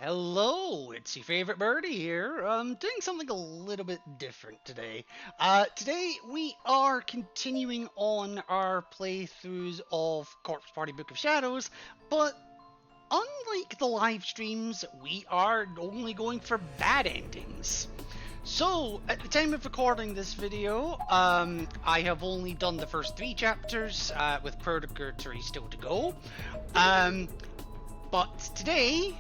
Hello, it's your favorite birdie here. Doing something a little bit different today. Today we are continuing on our playthroughs of Corpse Party Book of Shadows, but unlike the live streams, we are only going for bad endings. So, at the time of recording this video, I have only done the first three chapters, with Purgatory still to go. But today,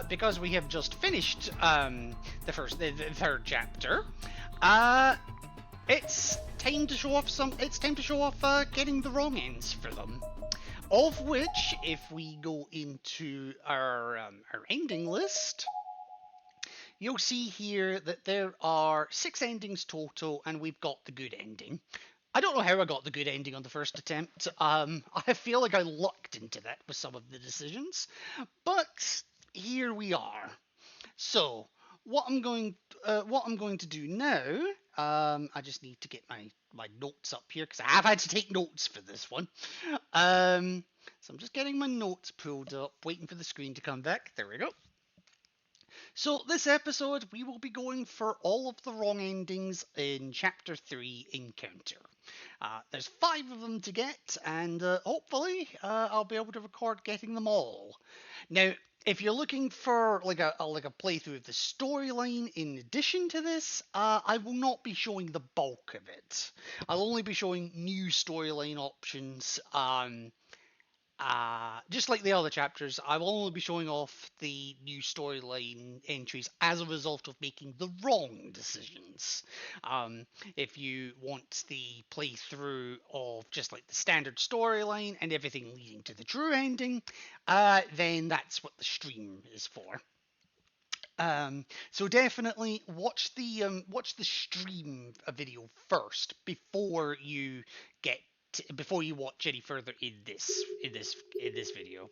because we have just finished the third chapter, uh, it's time to show off getting the wrong ends for them. Of which, if we go into our ending list, you'll see here that there are 6 endings total, and we've got the good ending. I don't know how I got the good ending on the first attempt. I feel like I lucked into that with some of the decisions, but here we are. So what I'm going to do now, I just need to get my notes up here because I have had to take notes for this one. So I'm just getting my notes pulled up, waiting for the screen to come back. There we go. So this episode, we will be going for all of the wrong endings in Chapter 3, Encounter. There's 5 of them to get, and hopefully I'll be able to record getting them all. Now, if you're looking for like a playthrough of the storyline in addition to this, I will not be showing the bulk of it. I'll only be showing new storyline options. Just like the other chapters, I will only be showing off the new storyline entries as a result of making the wrong decisions. If you want the playthrough of just like the standard storyline and everything leading to the true ending, then that's what the stream is for. So definitely watch the stream video first get before you watch any further in this video.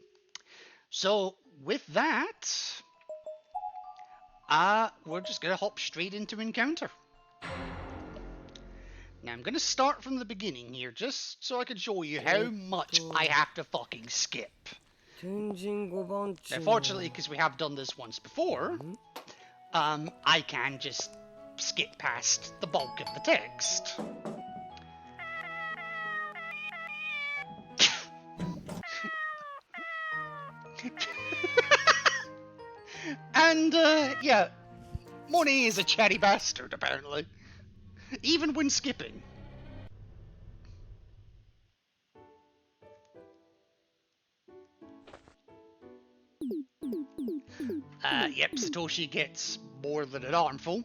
So with that, we're just gonna hop straight into Encounter. Now I'm gonna start from the beginning here, just so I can show you how much I have to fucking skip. Now, fortunately, because we have done this once before, I can just skip past the bulk of the text. And, yeah, Monet is a chatty bastard, apparently. Even when skipping. Yep, Satoshi gets more than an armful.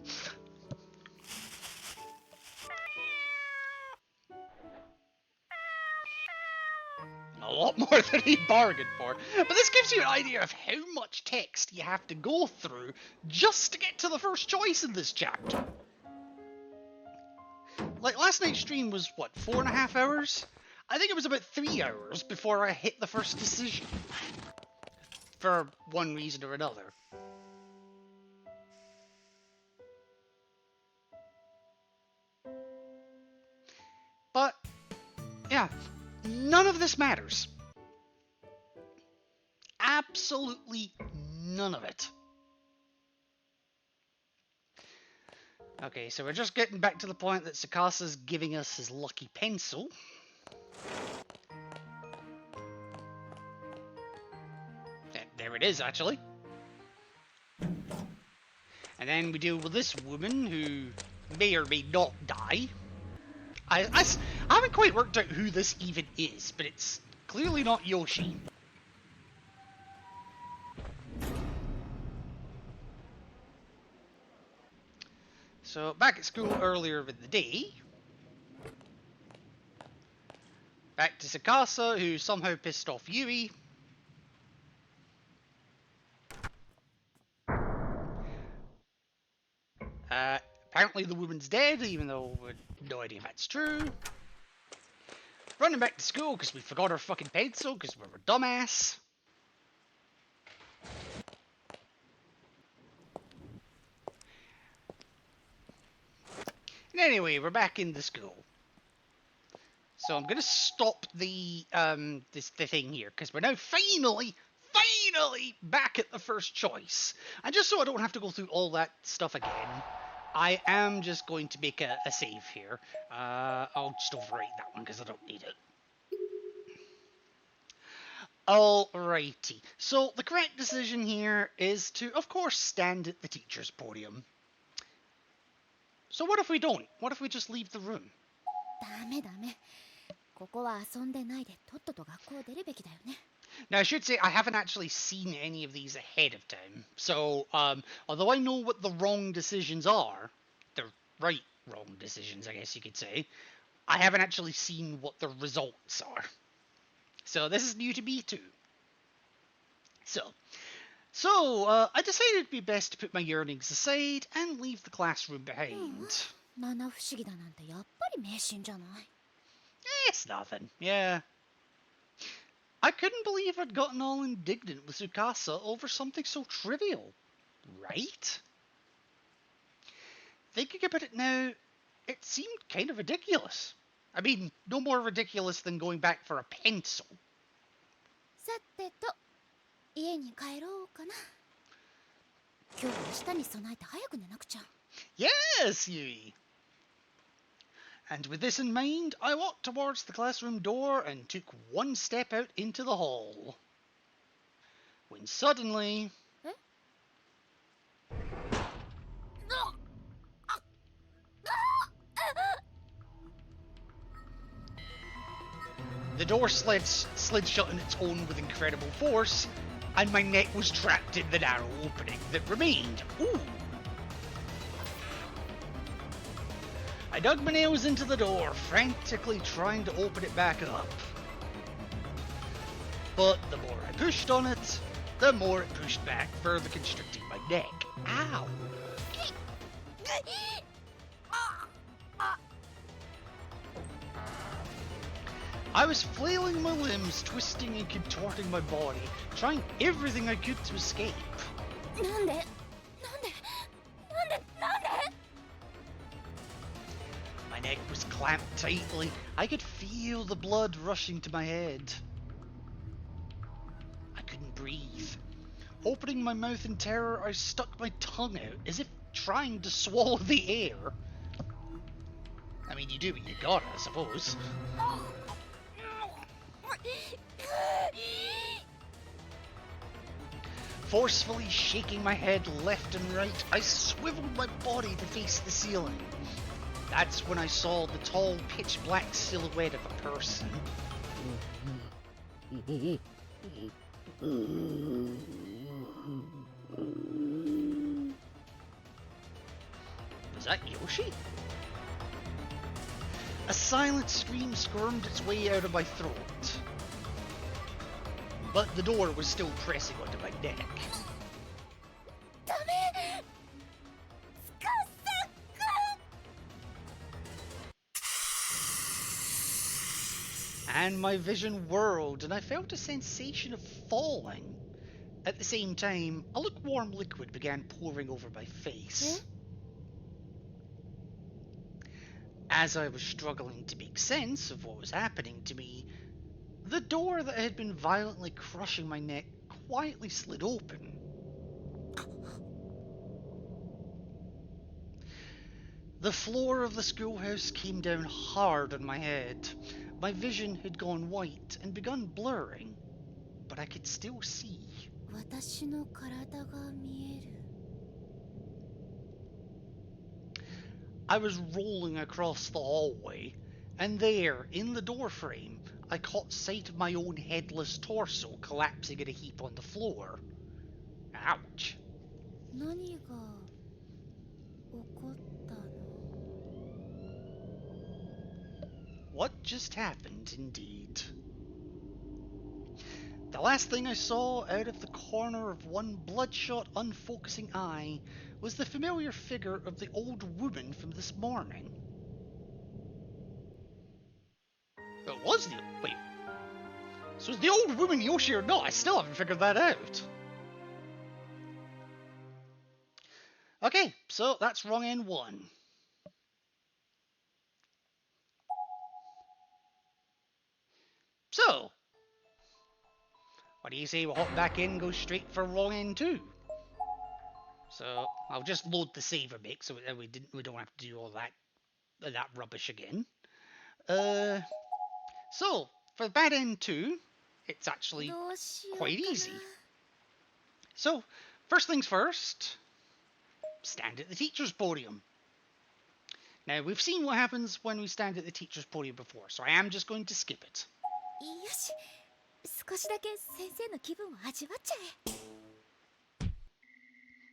A lot more than he bargained for. But this gives you an idea of how much text you have to go through just to get to the first choice in this chapter. Like, last night's stream was, what, 4.5 hours? I think it was about 3 hours before I hit the first decision. For one reason or another. But, yeah, none of this matters. Absolutely none of it. Okay, so we're just getting back to the point that Tsukasa's giving us his lucky pencil. There it is, actually. And then we deal with this woman who may or may not die. I haven't quite worked out who this even is, but it's clearly not Yoshi. So, back at school earlier in the day. Back to Tsukasa, who somehow pissed off Yui. Apparently the woman's dead, even though we have no idea if that's true. Running back to school because we forgot our fucking pencil because we're a dumbass. And anyway, we're back in the school. So I'm gonna stop the thing here because we're now finally finally back at the first choice. And just so I don't have to go through all that stuff again, I am just going to make a save here. I'll just overwrite that one because I don't need it. Alrighty. So the correct decision here is to, of course, stand at the teacher's podium. So what if we don't? What if we just leave the room? ダメダメ。ここは遊んでないでとっとと学校を出るべきだよね。 Now, I should say I haven't actually seen any of these ahead of time. So, although I know what the wrong decisions are, the right wrong decisions, I guess you could say, I haven't actually seen what the results are. So this is new to me too. So, I decided it'd be best to put my yearnings aside and leave the classroom behind. 七不思議だなんてやっぱり迷信じゃない。 It's nothing, yeah. I couldn't believe I'd gotten all indignant with Tsukasa over something so trivial, right? Thinking about it now, it seemed kind of ridiculous. I mean, no more ridiculous than going back for a pencil. さてと、家に帰ろうかな。今日は明日に備えて早く寝なくちゃ。 Yes, Yui! And with this in mind, I walked towards the classroom door and took one step out into the hall. When suddenly... The door slid shut on its own with incredible force, and my neck was trapped in the narrow opening that remained. Ooh! I dug my nails into the door, frantically trying to open it back up. But the more I pushed on it, the more it pushed back, further constricting my neck. Ow! I was flailing my limbs, twisting and contorting my body, trying everything I could to escape. なんで？ My neck was clamped tightly. I could feel the blood rushing to my head. I couldn't breathe. Opening my mouth in terror, I stuck my tongue out as if trying to swallow the air. I mean, you do what you gotta, I suppose. Forcefully shaking my head left and right, I swiveled my body to face the ceiling. That's when I saw the tall, pitch-black silhouette of a person. Was that Yoshi? A silent scream squirmed its way out of my throat. But the door was still pressing onto my neck. ダメ！ And my vision whirled, and I felt a sensation of falling. At the same time, a lukewarm liquid began pouring over my face. As I was struggling to make sense of what was happening to me, the door that had been violently crushing my neck quietly slid open. The floor of the schoolhouse came down hard on my head. My vision had gone white and begun blurring, but I could still see. 私の体が見える。 I was rolling across the hallway, and there, in the doorframe, I caught sight of my own headless torso collapsing in a heap on the floor. Ouch. 何が起こったの？ What just happened, indeed? The last thing I saw out of the corner of one bloodshot, unfocusing eye was the familiar figure of the old woman from this morning. It was the... wait. So is the old woman Yoshi or not? I still haven't figured that out. Okay, so that's wrong end one. So, What do you say we hop back in and go straight for wrong end 2? So I'll just load the save a bit so we don't have to do all that rubbish again. So for bad end 2, it's actually quite easy. So first things first, stand at the teacher's podium. Now we've seen what happens when we stand at the teacher's podium before, so I am just going to skip it. よし、少しだけ先生の気分を味わっちゃえ。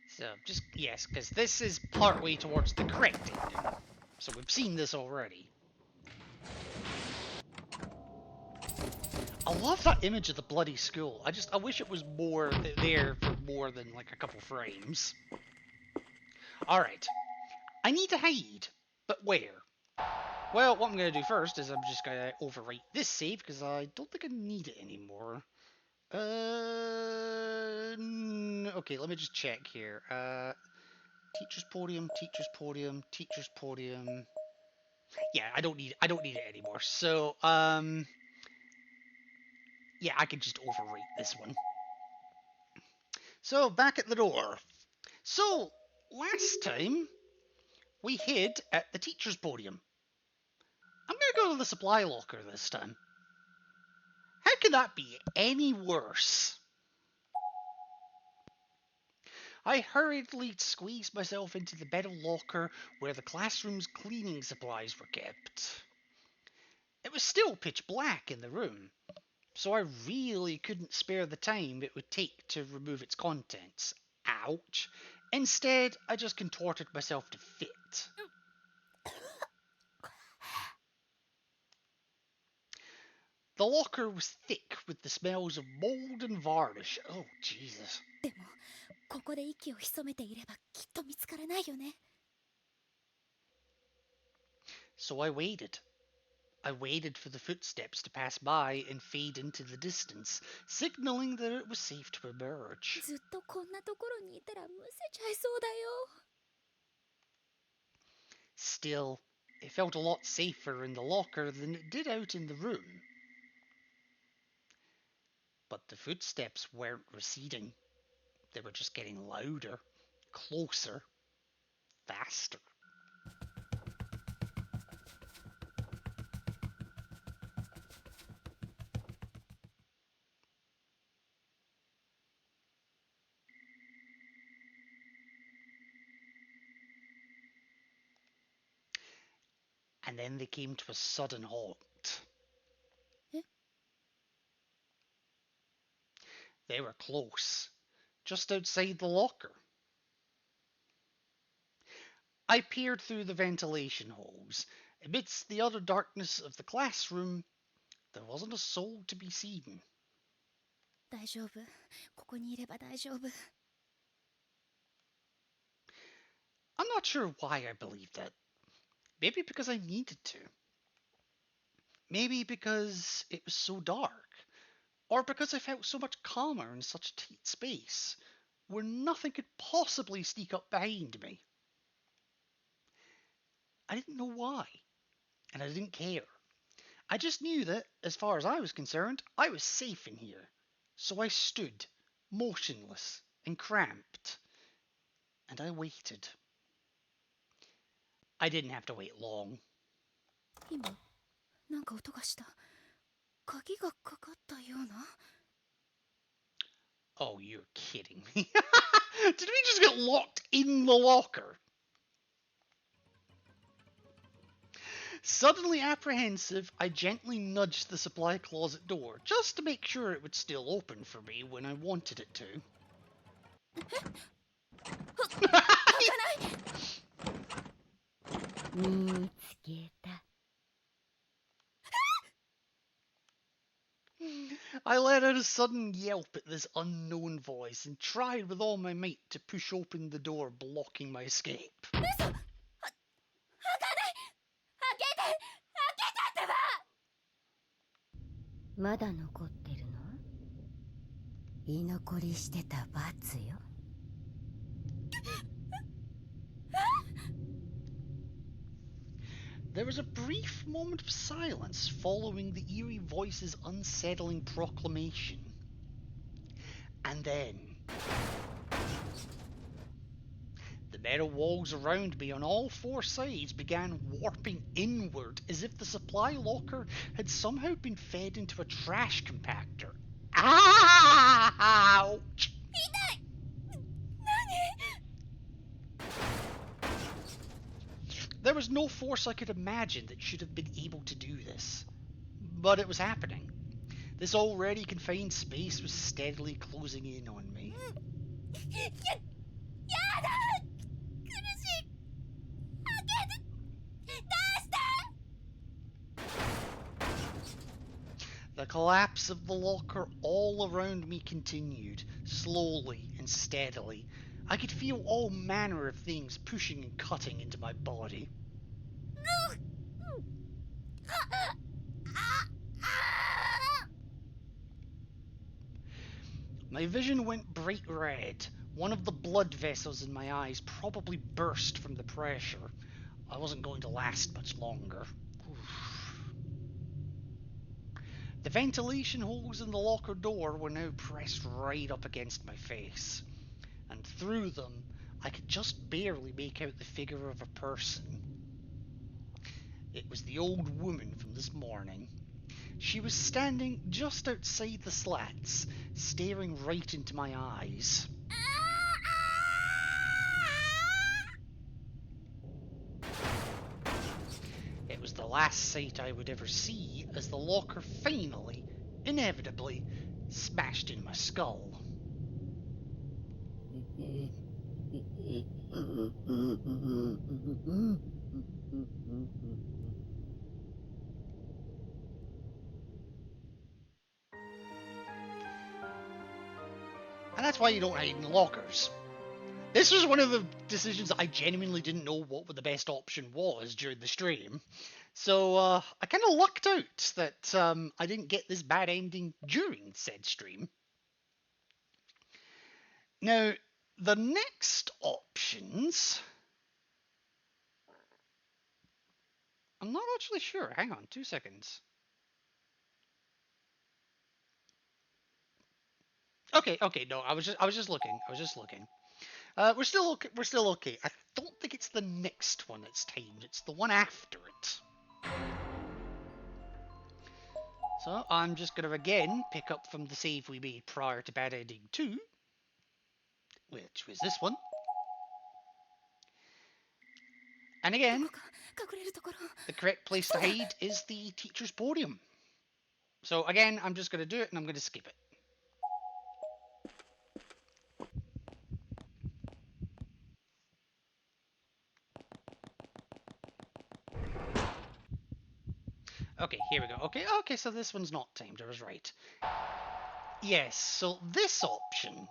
So just, yes, because this is partway towards the correct ending. So we've seen this already. I love that image of the bloody school. I wish it was more there for more than like a couple frames. Alright. I need to hide. But where? Well, what I'm going to do first is I'm just going to overwrite this save because I don't think I need it anymore. Okay, let me just check here. Teacher's podium, teacher's podium, teacher's podium. Yeah, I don't need it anymore. So, yeah, I can just overwrite this one. So, back at the door. So, last time we hid at the teacher's podium. I'm going to go to the supply locker this time. How could that be any worse? I hurriedly squeezed myself into the metal locker where the classroom's cleaning supplies were kept. It was still pitch black in the room, so I really couldn't spare the time it would take to remove its contents. Ouch. Instead, I just contorted myself to fit. The locker was thick with the smells of mold and varnish. Oh, Jesus. でも、ここで息を潜めていればきっと見つからないよね。 So I waited. I waited for the footsteps to pass by and fade into the distance, signaling that it was safe to emerge. ずっとこんなところにいたらむせちゃいそうだよ。 Still, it felt a lot safer in the locker than it did out in the room. But the footsteps weren't receding. They were just getting louder, closer, faster. And then they came to a sudden halt. They were close, just outside the locker. I peered through the ventilation holes. Amidst the utter darkness of the classroom, there wasn't a soul to be seen. 大丈夫。ここにいれば大丈夫。 I'm not sure why I believed that. Maybe because I needed to. Maybe because it was so dark. Or because I felt so much calmer in such a tight space, where nothing could possibly sneak up behind me. I didn't know why, and I didn't care. I just knew that, as far as I was concerned, I was safe in here. So I stood, motionless and cramped, and I waited. I didn't have to wait long. 今、なんか音がした。鍵がかかったような。 Oh, you're kidding me. Did we just get locked in the locker? Suddenly apprehensive, I gently nudged the supply closet door, just to make sure it would still open for me when I wanted it to. 開かない。 見つけた。 I let out a sudden yelp at this unknown voice and tried with all my might to push open the door blocking my escape. 嘘。開かない。開けて。開けたってば。まだ残ってるの？居残りしてた罰よ。 There was a brief moment of silence following the eerie voice's unsettling proclamation. And then the metal walls around me on all four sides began warping inward as if the supply locker had somehow been fed into a trash compactor. Ouch! There was no force I could imagine that should have been able to do this. But it was happening. This already confined space was steadily closing in on me. The collapse of the locker all around me continued, slowly and steadily. I could feel all manner of things pushing and cutting into my body. My vision went bright red. One of the blood vessels in my eyes probably burst from the pressure. I wasn't going to last much longer. The ventilation holes in the locker door were now pressed right up against my face, and through them I could just barely make out the figure of a person. It was the old woman from this morning. She was standing just outside the slats, staring right into my eyes. It was the last sight I would ever see as the locker finally, inevitably, smashed in my skull. And that's why you don't hide in lockers. This was one of the decisions that I genuinely didn't know what the best option was during the stream. So I kind of lucked out that I didn't get this bad ending during said stream. Now, the next options... I'm not actually sure. Hang on, 2 seconds. Okay, no, I was just looking. We're still okay. I don't think it's the next one that's timed. It's the one after it. So I'm just going to again pick up from the save we made prior to Bad Ending 2, which was this one. And again, the correct place to hide is the teacher's podium. So again, I'm just going to do it and I'm going to skip it. Okay, here we go. Okay, so this one's not timed. I was right. Yes, so this option...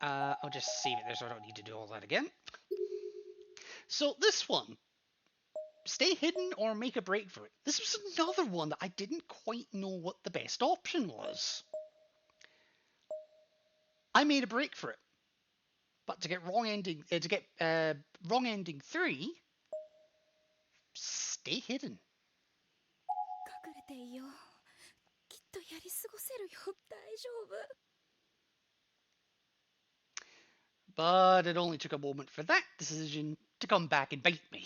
I'll just save it there so I don't need to do all that again. So this one, stay hidden or make a break for it. This was another one that I didn't quite know what the best option was. I made a break for it, but to get wrong ending 3, stay hidden. But it only took a moment for that decision to come back and bite me.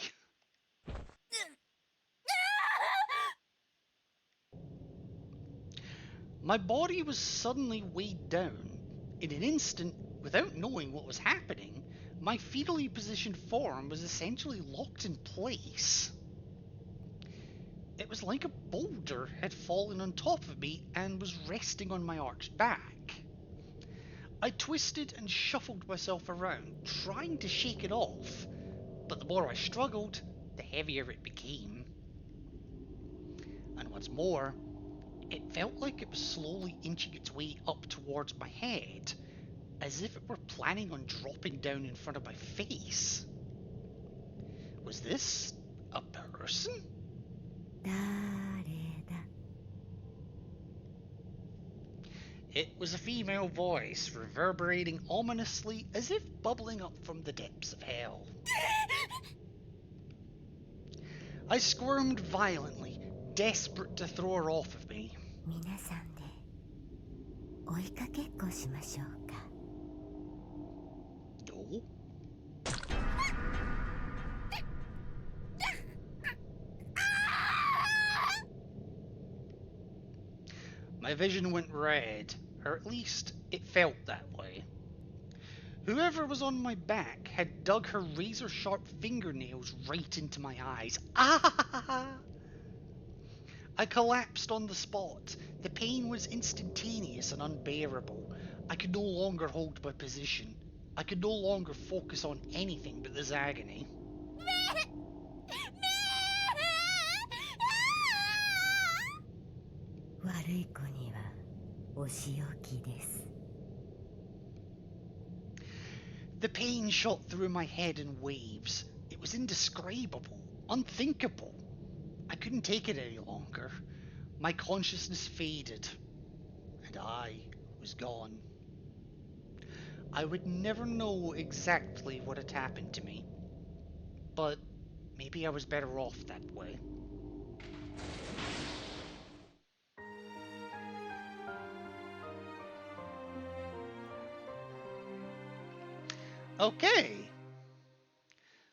My body was suddenly weighed down. In an instant, without knowing what was happening, my fetally positioned form was essentially locked in place. It was like a boulder had fallen on top of me and was resting on my arched back. I twisted and shuffled myself around, trying to shake it off, but the more I struggled, the heavier it became. And what's more, it felt like it was slowly inching its way up towards my head, as if it were planning on dropping down in front of my face. Was this a person? It was a female voice, reverberating ominously as if bubbling up from the depths of hell. I squirmed violently, desperate to throw her off of me. 追いかけっこしましょうか。No. My vision went red, or at least it felt that way. Whoever was on my back had dug her razor-sharp fingernails right into my eyes. Ah! I collapsed on the spot. The pain was instantaneous and unbearable. I could no longer hold my position. I could no longer focus on anything but this agony. The pain shot through my head in waves. It was indescribable, unthinkable. I couldn't take it any longer. My consciousness faded, and I was gone. I would never know exactly what had happened to me, but maybe I was better off that way. Okay.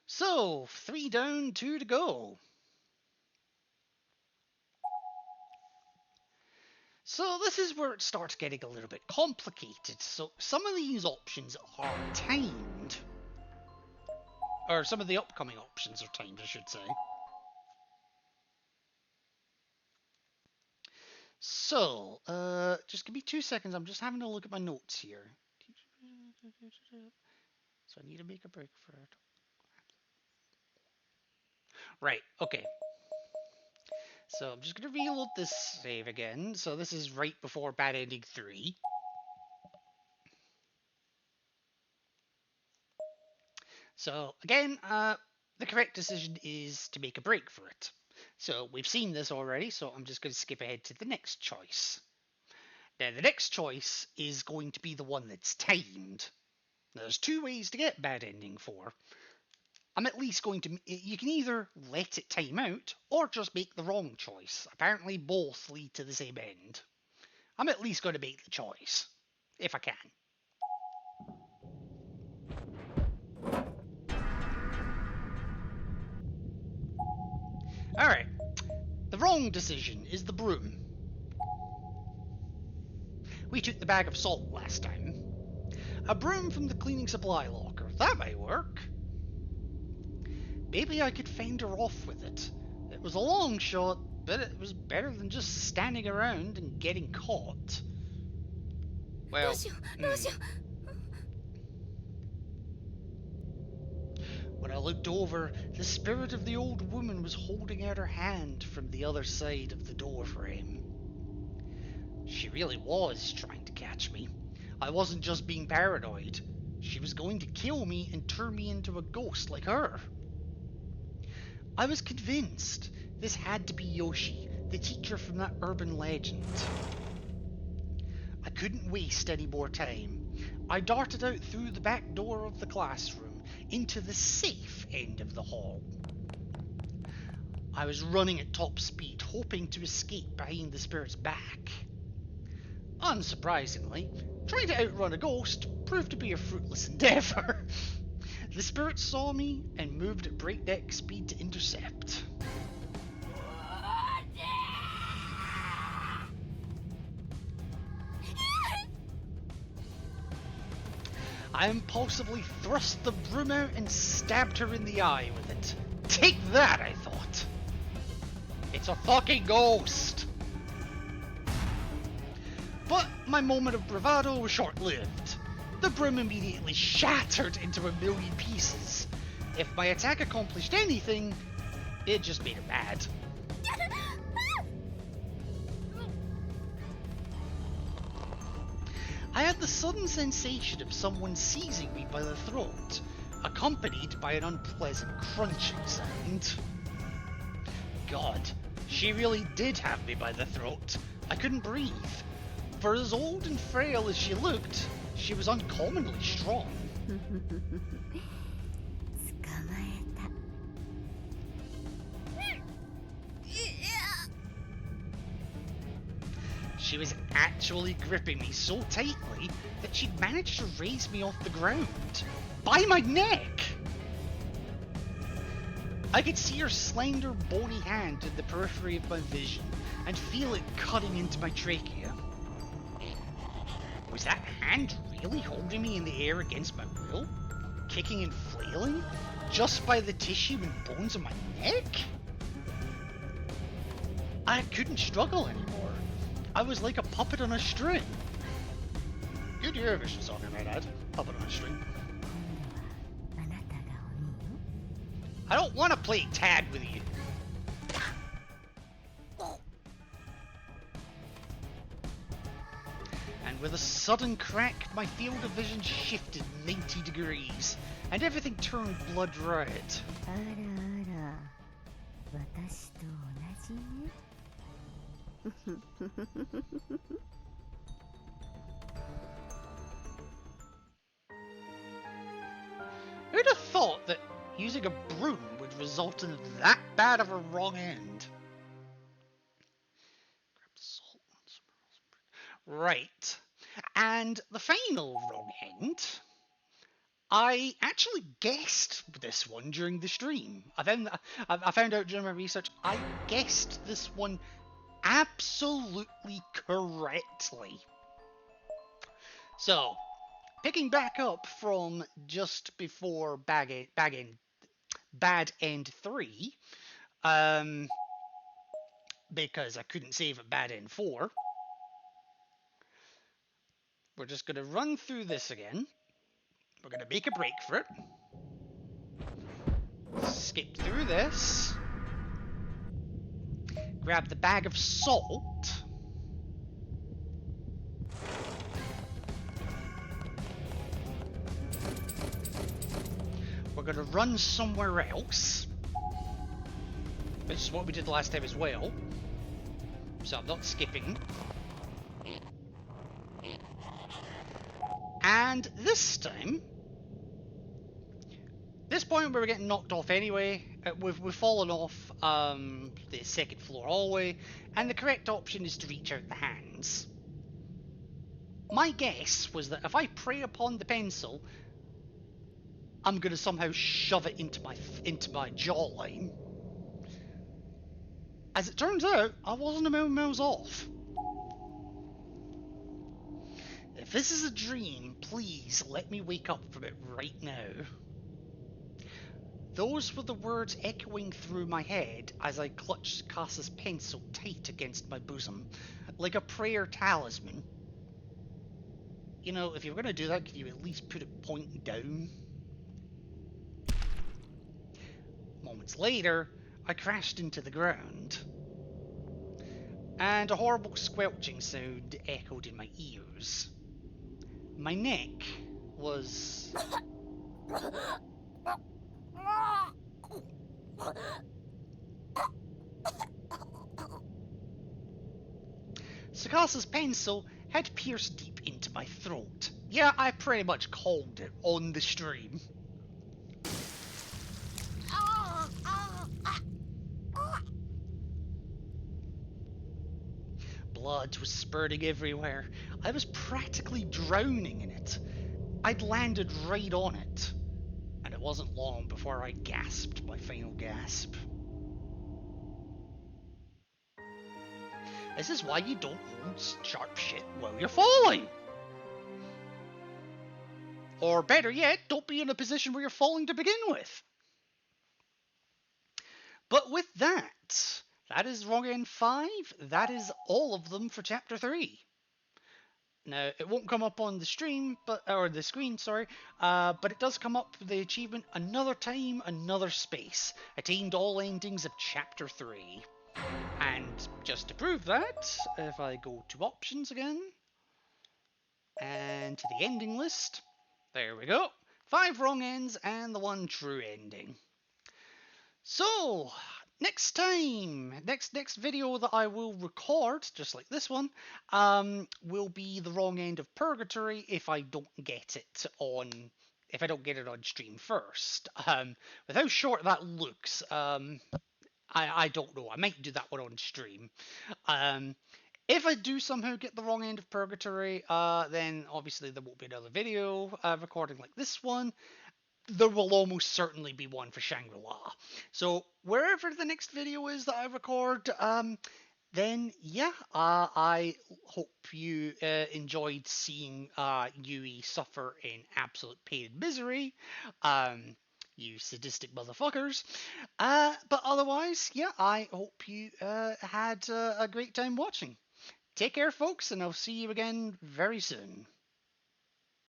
So, 3 down, 2 to go. So this is where it starts getting a little bit complicated. So some of these options are timed. Or some of the upcoming options are timed, I should say. So, just give me 2 seconds. I'm just having a look at my notes here. So I need to make a break for it. Right, okay. So I'm just going to reload this save again. So this is right before Bad Ending 3. So again, the correct decision is to make a break for it. So we've seen this already, so I'm just going to skip ahead to the next choice. Now the next choice is going to be the one that's timed. Now, there's 2 ways to get Bad Ending 4. I'm at least going to... You can either let it time out, or just make the wrong choice. Apparently both lead to the same end. I'm at least going to make the choice. If I can. Alright. The wrong decision is the broom. We took the bag of salt last time. A broom from the cleaning supply locker. That might work. Maybe I could fend her off with it. It was a long shot, but it was better than just standing around and getting caught. Well, when I looked over, the spirit of the old woman was holding out her hand from the other side of the door frame. She really was trying to catch me. I wasn't just being paranoid. She was going to kill me and turn me into a ghost like her. I was convinced this had to be Yoshi, the teacher from that urban legend. I couldn't waste any more time. I darted out through the back door of the classroom into the safe end of the hall. I was running at top speed, hoping to escape behind the spirit's back. Unsurprisingly, trying to outrun a ghost proved to be a fruitless endeavour. The spirit saw me and moved at breakneck speed to intercept. I impulsively thrust the broom out and stabbed her in the eye with it. Take that, I thought. It's a fucking ghost. But my moment of bravado was short-lived. The broom immediately shattered into a million pieces. If my attack accomplished anything, it just made her mad. I had the sudden sensation of someone seizing me by the throat, accompanied by an unpleasant crunching sound. God, she really did have me by the throat. I couldn't breathe. For as old and frail as she looked, she was uncommonly strong. she was actually gripping me so tightly that she'd managed to raise me off the ground. By my neck! I could see her slender, bony hand in the periphery of my vision and feel it cutting into my trachea. Was that hand really holding me in the air against my will? Kicking and flailing? Just by the tissue and bones of my neck? I couldn't struggle anymore. I was like a puppet on a string. Good Eurovision song, I might add. Puppet on a string. I don't want to play tag with you. And with a sudden crack, my field of vision shifted 90 degrees, and everything turned blood red. Who'd have thought that using a broom would result in that bad of a wrong end? Grab the salt. Right. And the final wrong end, I actually guessed this one during the stream. I found out during my research, I guessed this one absolutely correctly. So, picking back up from just before Bad End 3, because I couldn't save at Bad End 4, we're just going to run through this again. We're going to make a break for it. Skip through this. Grab the bag of salt. We're going to run somewhere else. Which is what we did last time as well. So I'm not skipping. And this time, this point where we're getting knocked off anyway, we've fallen off the second floor hallway, and the correct option is to reach out the hands. My guess was that if I prey upon the pencil, I'm going to somehow shove it into my jawline. As it turns out, I wasn't a million miles off. If this is a dream, please let me wake up from it right now. Those were the words echoing through my head as I clutched Cassa's pencil tight against my bosom, like a prayer talisman. You know, if you're going to do that, could you at least put it pointing down? Moments later, I crashed into the ground, and a horrible squelching sound echoed in my ears. My neck was... Tsukasa pencil had pierced deep into my throat. Yeah, I pretty much called it on the stream. Blood was spurting everywhere. I was practically drowning in it. I'd landed right on it, and it wasn't long before I gasped my final gasp. This is why you don't hold sharp shit while you're falling. Or better yet, don't be in a position where you're falling to begin with. But with that, that is Wrong End 5. That is all of them for Chapter 3. Now, it won't come up on the stream, or the screen, sorry, but it does come up with the achievement Another Time, Another Space. Attained all endings of Chapter 3. And just to prove that, if I go to options again, and to the ending list, there we go. 5 wrong ends and the 1 true ending. So, next time, next video that I will record, just like this one, will be the wrong end of Purgatory if I don't get it on stream first. With how short that looks, I don't know. I might do that one on stream. If I do somehow get the wrong end of Purgatory, then obviously there won't be another video recording like this one. There will almost certainly be one for Shangri-La. So wherever the next video is that I record, then yeah, I hope you enjoyed seeing Yui suffer in absolute pain and misery. You sadistic motherfuckers. But otherwise, yeah, I hope you had a great time watching. Take care, folks, and I'll see you again very soon.